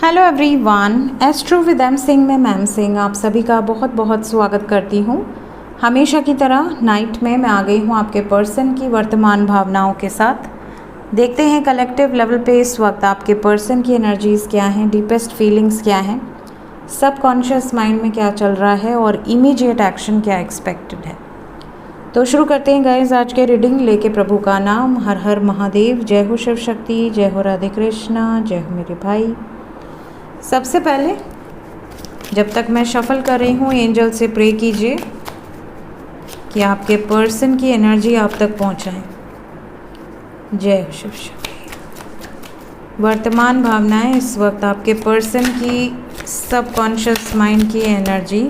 Hello everyone, astro with M Singh में ma'am Singh आप सभी का बहुत बहुत स्वागत करती हूँ। हमेशा की तरह नाइट में मैं आ गई हूँ आपके पर्सन की वर्तमान भावनाओं के साथ। देखते हैं कलेक्टिव लेवल पे इस वक्त आपके पर्सन की एनर्जीज़ क्या हैं, डीपेस्ट फीलिंग्स क्या हैं, सबकॉन्शियस माइंड में क्या चल रहा है और इमीडिएट एक्शन क्या एक्सपेक्टेड है। तो शुरू करते हैं गाइस आज के रीडिंग लेके प्रभु का नाम। हर हर महादेव, जय हो शिव शक्ति, जय हो राधे कृष्णा, जय हो मेरे भाई। सबसे पहले जब तक मैं शफल कर रही हूँ, एंजल से प्रे कीजिए कि आपके पर्सन की एनर्जी आप तक पहुँचाए। जय हो शिव शक्ति। वर्तमान भावनाएं इस वक्त आपके पर्सन की सबकॉन्शियस माइंड की energy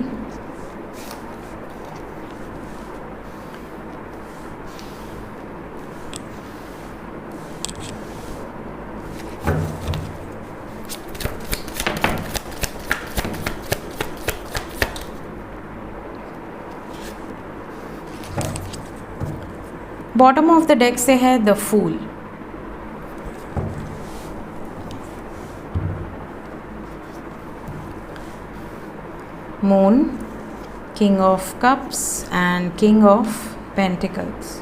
bottom of the deck से है the fool. Moon, king of cups and king of pentacles.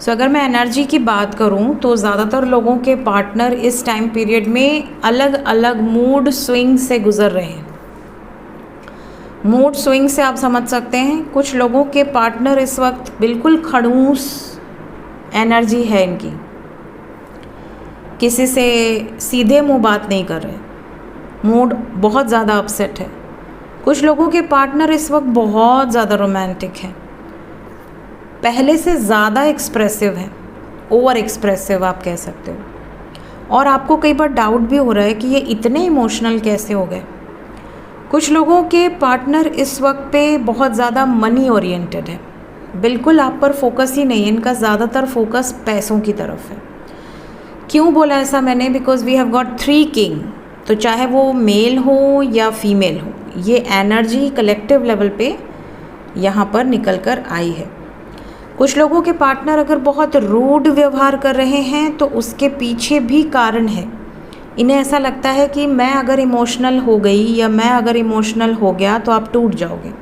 So अगर मैं एनर्जी की बात करूं तो ज़्यादातर लोगों के पार्टनर इस टाइम पीरियड में अलग अलग मूड स्विंग से गुजर रहे हैं। मूड स्विंग से आप समझ सकते हैं कुछ लोगों के पार्टनर इस वक्त बिल्कुल खड़ूस एनर्जी है इनकी, किसी से सीधे मुंह बात नहीं कर रहे, मूड बहुत ज़्यादा अपसेट है। कुछ लोगों के पार्टनर इस वक्त बहुत ज़्यादा रोमांटिक है, पहले से ज़्यादा एक्सप्रेसिव है, ओवर एक्सप्रेसिव आप कह सकते हो। और आपको कई बार डाउट भी हो रहा है कि ये इतने इमोशनल कैसे हो गए। कुछ लोगों के पार्टनर इस वक्त पे बहुत ज़्यादा मनी ओरिएंटेड है, बिल्कुल आप पर फोकस ही नहीं है, इनका ज़्यादातर फोकस पैसों की तरफ है। क्यों बोला ऐसा मैंने? Because we have got 3 king. तो चाहे वो मेल हो या फीमेल हो, ये एनर्जी कलेक्टिव लेवल पे यहाँ पर निकल कर आई है। कुछ लोगों के पार्टनर अगर बहुत रूड व्यवहार कर रहे हैं तो उसके पीछे भी कारण है। इन्हें ऐसा लगता है कि मैं अगर इमोशनल हो गई या मैं अगर इमोशनल हो गया तो आप टूट जाओगे।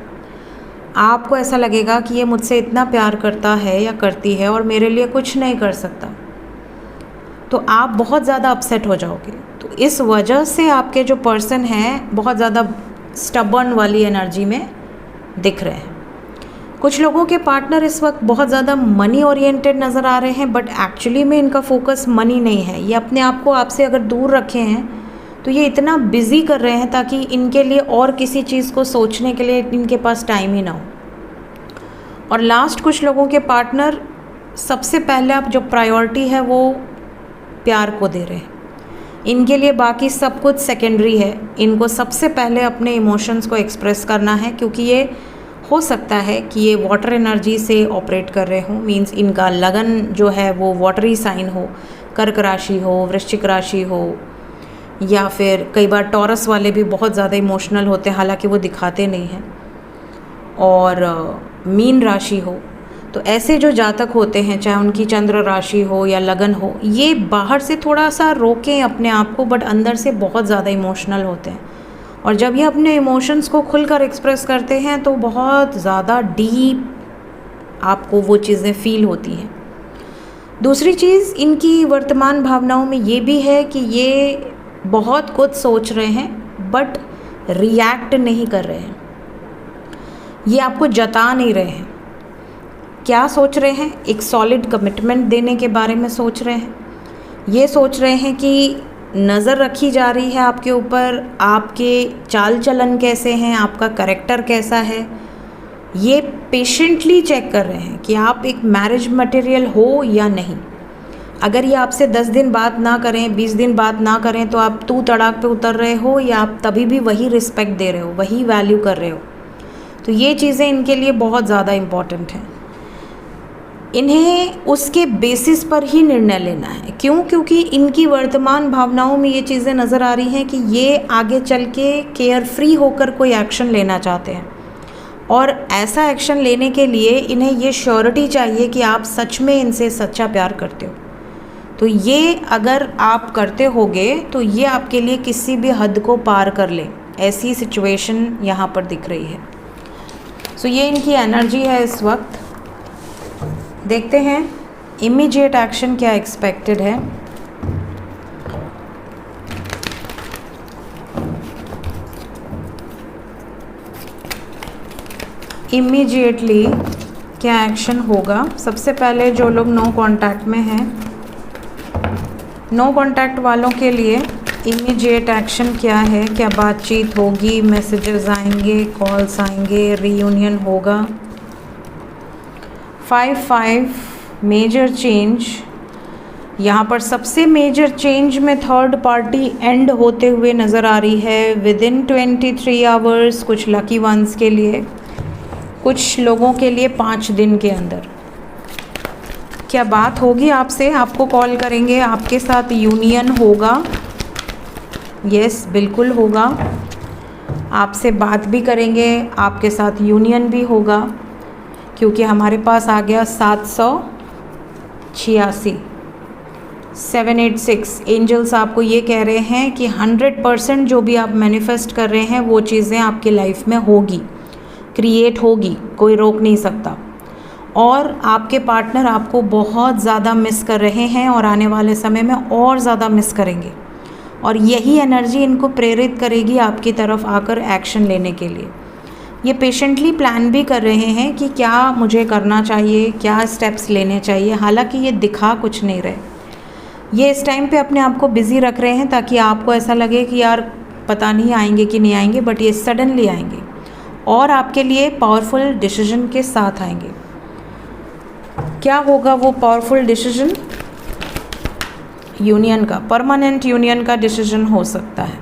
आपको ऐसा लगेगा कि ये मुझसे इतना प्यार करता है या करती है और मेरे लिए कुछ नहीं कर सकता, तो आप बहुत ज़्यादा अपसेट हो जाओगे। तो इस वजह से आपके जो पर्सन हैं बहुत ज़्यादा स्टबर्न वाली एनर्जी में दिख रहे हैं। कुछ लोगों के पार्टनर इस वक्त बहुत ज़्यादा मनी ओरिएंटेड नज़र आ रहे हैं, बट एक्चुअली में इनका फोकस मनी नहीं है। ये अपने आप को आपसे अगर दूर रखे हैं तो ये इतना बिज़ी कर रहे हैं ताकि इनके लिए और किसी चीज़ को सोचने के लिए इनके पास टाइम ही ना हो। और लास्ट, कुछ लोगों के पार्टनर सबसे पहले आप जो प्रायोरिटी है वो प्यार को दे रहे हैं। इनके लिए बाकी सब कुछ सेकेंडरी है, इनको सबसे पहले अपने इमोशंस को एक्सप्रेस करना है, क्योंकि ये हो सकता है कि ये वाटर एनर्जी से ऑपरेट कर रहे हों। मींस इनका लगन जो है वो वाटरी साइन हो, कर्क राशि हो, वृश्चिक राशि हो, या फिर कई बार टॉरस वाले भी बहुत ज़्यादा इमोशनल होते हैं, हालांकि वो दिखाते नहीं हैं, और मीन राशि हो। तो ऐसे जो जातक होते हैं, चाहे उनकी चंद्र राशि हो या लगन हो, ये बाहर से थोड़ा सा रोकें अपने आप को, बट अंदर से बहुत ज़्यादा इमोशनल होते हैं। और जब ये अपने इमोशंस को खुलकर एक्सप्रेस करते हैं तो बहुत ज़्यादा डीप आपको वो चीज़ें फील होती हैं। दूसरी चीज़ इनकी वर्तमान भावनाओं में ये भी है कि ये बहुत कुछ सोच रहे हैं बट रिएक्ट नहीं कर रहे हैं, ये आपको जता नहीं रहे हैं। क्या सोच रहे हैं? एक सॉलिड कमिटमेंट देने के बारे में सोच रहे हैं। ये सोच रहे हैं कि नज़र रखी जा रही है आपके ऊपर, आपके चाल चलन कैसे हैं, आपका कैरेक्टर कैसा है, ये पेशेंटली चेक कर रहे हैं कि आप एक मैरिज मटेरियल हो या नहीं। अगर ये आपसे 10 दिन बात ना करें, 20 दिन बात ना करें तो आप तू तड़ाक पे उतर रहे हो, या आप तभी भी वही रिस्पेक्ट दे रहे हो, वही वैल्यू कर रहे हो। तो ये चीज़ें इनके लिए बहुत ज़्यादा इम्पॉर्टेंट हैं। इन्हें उसके बेसिस पर ही निर्णय लेना है। क्यों? क्योंकि इनकी वर्तमान भावनाओं में ये चीज़ें नज़र आ रही हैं कि ये आगे चल के केयर फ्री होकर कोई एक्शन लेना चाहते हैं, और ऐसा एक्शन लेने के लिए इन्हें ये श्योरिटी चाहिए कि आप सच में इनसे सच्चा प्यार करते हो। तो ये अगर आप करते होगे तो ये आपके लिए किसी भी हद को पार कर ले, ऐसी सिचुएशन यहाँ पर दिख रही है। सो ये इनकी एनर्जी है इस वक्त। देखते हैं इमीडिएट एक्शन क्या एक्सपेक्टेड है। इमीडिएटली क्या एक्शन होगा। सबसे पहले जो लोग नो कांटेक्ट में हैं, नो कांटेक्ट वालों के लिए इमीडिएट एक्शन क्या है, क्या बातचीत होगी, मैसेजेस आएंगे, कॉल्स आएंगे, रीयूनियन होगा। 5-5 मेजर चेंज। यहाँ पर सबसे मेजर चेंज में थर्ड पार्टी एंड होते हुए नज़र आ रही है विदिन 23 आवर्स, कुछ लकी वंस के लिए, कुछ लोगों के लिए 5 दिन के अंदर। क्या बात होगी आपसे, आपको कॉल करेंगे, आपके साथ यूनियन होगा। यस, बिल्कुल होगा। आपसे बात भी करेंगे, आपके साथ यूनियन भी होगा, क्योंकि हमारे पास आ गया 786 786। एंजल्स आपको ये कह रहे हैं कि 100% जो भी आप मैनिफेस्ट कर रहे हैं वो चीज़ें आपकी लाइफ में होगी, क्रिएट होगी, कोई रोक नहीं सकता। और आपके पार्टनर आपको बहुत ज़्यादा मिस कर रहे हैं और आने वाले समय में और ज़्यादा मिस करेंगे, और यही एनर्जी इनको प्रेरित करेगी आपकी तरफ आकर एक्शन लेने के लिए। ये पेशेंटली प्लान भी कर रहे हैं कि क्या मुझे करना चाहिए, क्या स्टेप्स लेने चाहिए। हालांकि ये दिखा कुछ नहीं रहे, ये इस टाइम पे अपने आप को बिज़ी रख रहे हैं ताकि आपको ऐसा लगे कि यार पता नहीं आएंगे कि नहीं आएंगे, बट ये सडनली आएंगे और आपके लिए पावरफुल डिसीजन के साथ आएंगे। क्या होगा वो पावरफुल डिसीजन? यूनियन का, परमानेंट यूनियन का डिसीजन हो सकता है।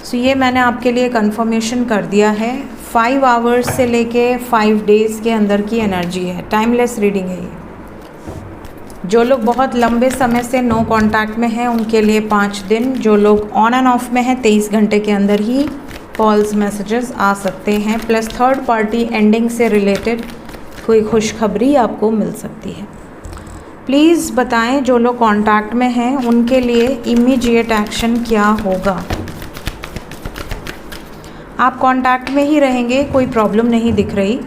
सो ये मैंने आपके लिए कंफर्मेशन कर दिया है। 5 आवर्स से लेके 5 डेज़ के अंदर की एनर्जी है, टाइमलेस रीडिंग है ये। जो लोग बहुत लंबे समय से नो कांटेक्ट में हैं उनके लिए 5 दिन, जो लोग ऑन एंड ऑफ में हैं 23 घंटे के अंदर ही कॉल्स मैसेजेस आ सकते हैं, प्लस थर्ड पार्टी एंडिंग से रिलेटेड कोई खुशखबरी आपको मिल सकती है। प्लीज़ बताएं जो लोग कांटेक्ट में हैं उनके लिए इमीडिएट एक्शन क्या होगा। आप कांटेक्ट में ही रहेंगे, कोई प्रॉब्लम नहीं दिख रही।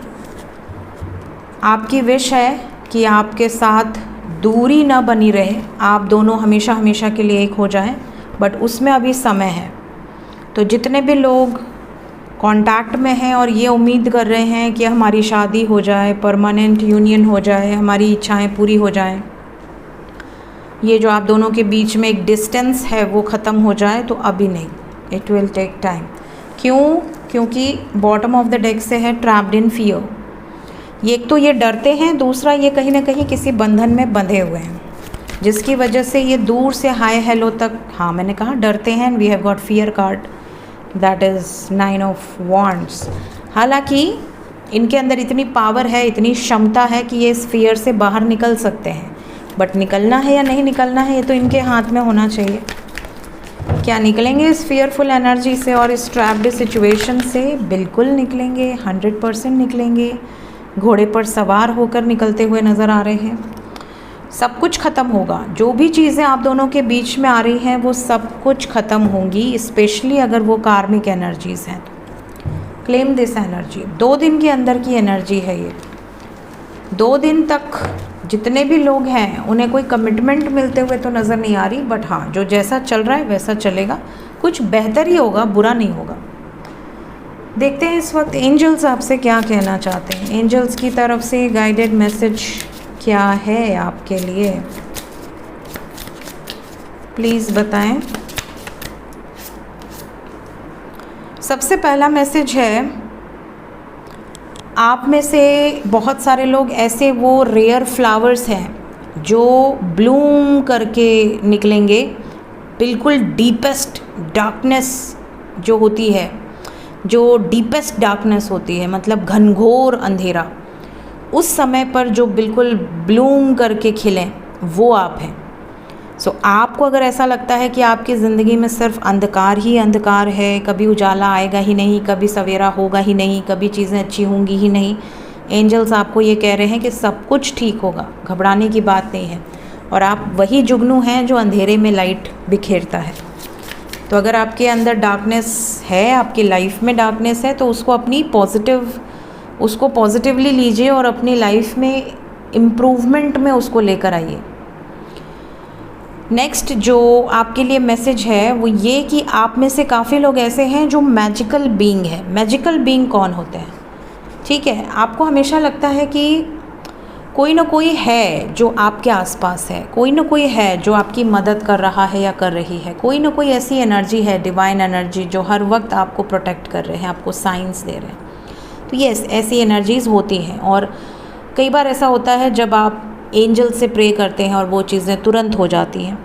आपकी विश है कि आपके साथ दूरी ना बनी रहे, आप दोनों हमेशा हमेशा के लिए एक हो जाएं, बट उसमें अभी समय है। तो जितने भी लोग कांटेक्ट में हैं और ये उम्मीद कर रहे हैं कि हमारी शादी हो जाए, परमानेंट यूनियन हो जाए, हमारी इच्छाएं पूरी हो जाएं, ये जो आप दोनों के बीच में एक डिस्टेंस है वो ख़त्म हो जाए, तो अभी नहीं, इट विल टेक टाइम। क्यों? क्योंकि बॉटम ऑफ द डेक से है ट्रैप्ड इन फियर। ये एक तो ये डरते हैं, दूसरा ये कहीं ना कहीं किसी बंधन में बंधे हुए हैं, जिसकी वजह से ये दूर से हाय हेलो तक, हाँ मैंने कहा डरते हैं। We have got fear card, that is 9 of wands. हालांकि इनके अंदर इतनी पावर है, इतनी क्षमता है कि ये इस फियर से बाहर निकल सकते हैं, बट निकलना है या नहीं निकलना है ये तो इनके हाथ में होना चाहिए। क्या निकलेंगे इस फियरफुल एनर्जी से और इस ट्रैप्ड सिचुएशन से? बिल्कुल निकलेंगे, 100% निकलेंगे। घोड़े पर सवार होकर निकलते हुए नज़र आ रहे हैं। सब कुछ ख़त्म होगा, जो भी चीज़ें आप दोनों के बीच में आ रही हैं वो सब कुछ ख़त्म होंगी, स्पेशली अगर वो कार्मिक एनर्जीज़ हैं तो क्लेम दिस एनर्जी। 2 दिन के अंदर की एनर्जी है ये। 2 दिन तक जितने भी लोग हैं उन्हें कोई कमिटमेंट मिलते हुए तो नज़र नहीं आ रही, बट हाँ जो जैसा चल रहा है वैसा चलेगा, कुछ बेहतर ही होगा, बुरा नहीं होगा। देखते हैं इस वक्त एंजल्स आपसे क्या कहना चाहते हैं। एंजल्स की तरफ से गाइडेड मैसेज क्या है आपके लिए, प्लीज़ बताएं। सबसे पहला मैसेज है, आप में से बहुत सारे लोग ऐसे वो रेयर फ्लावर्स हैं जो ब्लूम करके निकलेंगे। बिल्कुल डीपेस्ट डार्कनेस जो होती है, जो डीपेस्ट डार्कनेस होती है, मतलब घनघोर अंधेरा, उस समय पर जो बिल्कुल ब्लूम करके खिलें वो आप हैं। सो आपको अगर ऐसा लगता है कि आपकी ज़िंदगी में सिर्फ अंधकार ही अंधकार है, कभी उजाला आएगा ही नहीं, कभी सवेरा होगा ही नहीं, कभी चीज़ें अच्छी होंगी ही नहीं, एंजल्स आपको ये कह रहे हैं कि सब कुछ ठीक होगा, घबराने की बात नहीं है। और आप वही जुगनू हैं जो अंधेरे में लाइट बिखेरता है। तो अगर आपके अंदर डार्कनेस है, आपकी लाइफ में डार्कनेस है, तो उसको पॉजिटिवली लीजिए और अपनी लाइफ में इम्प्रूवमेंट में उसको लेकर आइए। नेक्स्ट जो आपके लिए मैसेज है वो ये कि आप में से काफ़ी लोग ऐसे हैं जो मैजिकल बीइंग है। मैजिकल बीइंग कौन होते हैं? ठीक है, आपको हमेशा लगता है कि कोई ना कोई है जो आपके आसपास है, कोई ना कोई है जो आपकी मदद कर रहा है या कर रही है, कोई ना कोई ऐसी एनर्जी है, डिवाइन एनर्जी, जो हर वक्त आपको प्रोटेक्ट कर रहे हैं, आपको साइंस दे रहे हैं। तो यस, ऐसी एनर्जीज़ होती हैं। और कई बार ऐसा होता है जब आप एंजल से प्रे करते हैं और वो चीज़ें तुरंत हो जाती हैं।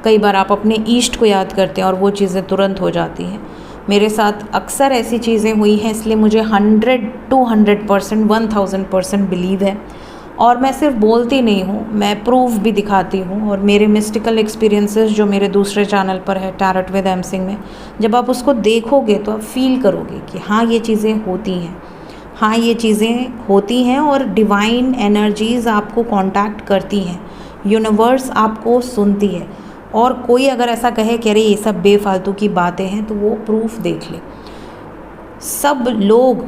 कई बार आप अपने ईष्ट को याद करते हैं और वो चीज़ें तुरंत हो जाती हैं। मेरे साथ अक्सर ऐसी चीज़ें हुई हैं, इसलिए मुझे 100 to 100% 1000% बिलीव है। और मैं सिर्फ बोलती नहीं हूँ, मैं प्रूफ भी दिखाती हूँ। और मेरे मिस्टिकल एक्सपीरियंसेस जो मेरे दूसरे चैनल पर है, टैरोट विद एम सिंह में, जब आप उसको देखोगे तो आप फील करोगे कि हाँ ये चीज़ें होती हैं, हाँ ये चीज़ें होती हैं। और डिवाइन एनर्जीज़ आपको कांटेक्ट करती हैं, यूनिवर्स आपको सुनती है। और कोई अगर ऐसा कहे कि अरे ये सब बेफालतू की बातें हैं, तो वो प्रूफ देख ले। सब लोग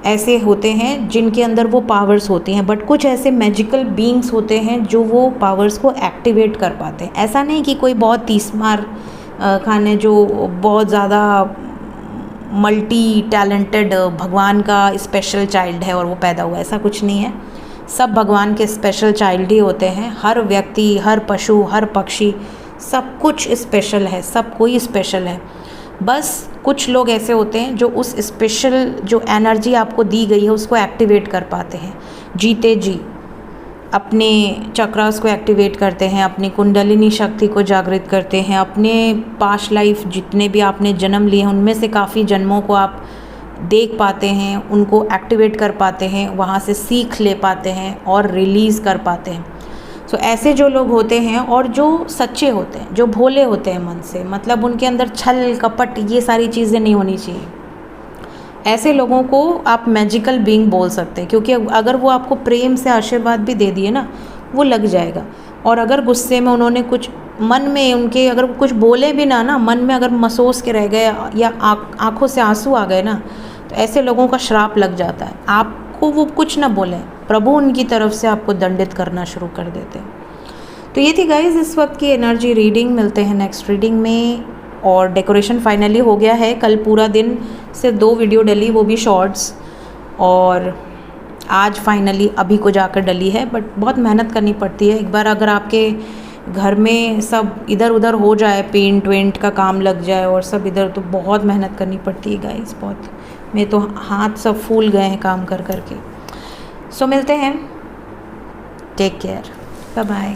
ऐसे होते हैं जिनके अंदर वो पावर्स होती हैं, बट कुछ ऐसे मैजिकल बीइंग्स होते हैं जो वो पावर्स को एक्टिवेट कर पाते हैं। ऐसा नहीं कि कोई बहुत तीसमार खाने जो बहुत ज़्यादा मल्टी टैलेंटेड भगवान का स्पेशल चाइल्ड है और वो पैदा हुआ, ऐसा कुछ नहीं है। सब भगवान के स्पेशल चाइल्ड ही होते हैं। हर व्यक्ति, हर पशु, हर पक्षी, सब कुछ स्पेशल है, सब कोई स्पेशल है। बस कुछ लोग ऐसे होते हैं जो उस स्पेशल जो एनर्जी आपको दी गई है उसको एक्टिवेट कर पाते हैं। जीते जी अपने चक्रास को एक्टिवेट करते हैं, अपनी कुंडलिनी शक्ति को जागृत करते हैं, अपने पास्ट लाइफ जितने भी आपने जन्म लिए हैं उनमें से काफ़ी जन्मों को आप देख पाते हैं, उनको एक्टिवेट कर पाते हैं, वहाँ से सीख ले पाते हैं और रिलीज़ कर पाते हैं। सो ऐसे जो लोग होते हैं और जो सच्चे होते हैं, जो भोले होते हैं मन से, मतलब उनके अंदर छल कपट ये सारी चीज़ें नहीं होनी चाहिए, ऐसे लोगों को आप मैजिकल बीइंग बोल सकते हैं। क्योंकि अगर वो आपको प्रेम से आशीर्वाद भी दे दिए ना, वो लग जाएगा। और अगर गुस्से में उन्होंने कुछ मन में उनके अगर कुछ बोले भी ना, मन में अगर महसूस के रह गए या आँखों से आंसू आ गए ना, तो ऐसे लोगों का श्राप लग जाता है। आपको वो कुछ ना बोलें, प्रभु उनकी तरफ से आपको दंडित करना शुरू कर देते हैं। तो ये थी गाइज़ इस वक्त की एनर्जी रीडिंग। मिलते हैं नेक्स्ट रीडिंग में। और डेकोरेशन फाइनली हो गया है। कल पूरा दिन से 2 वीडियो डली, वो भी शॉर्ट्स, और आज फाइनली अभी को जाकर डली है। बट बहुत मेहनत करनी पड़ती है। एक बार अगर आपके घर में सब इधर उधर हो जाए, पेंट वेंट का काम लग जाए और सब इधर, तो बहुत मेहनत करनी पड़ती है गाइस, बहुत। मेरे तो हाथ सब फूल गए हैं काम कर कर के। सो मिलते हैं, टेक केयर, बाय बाय।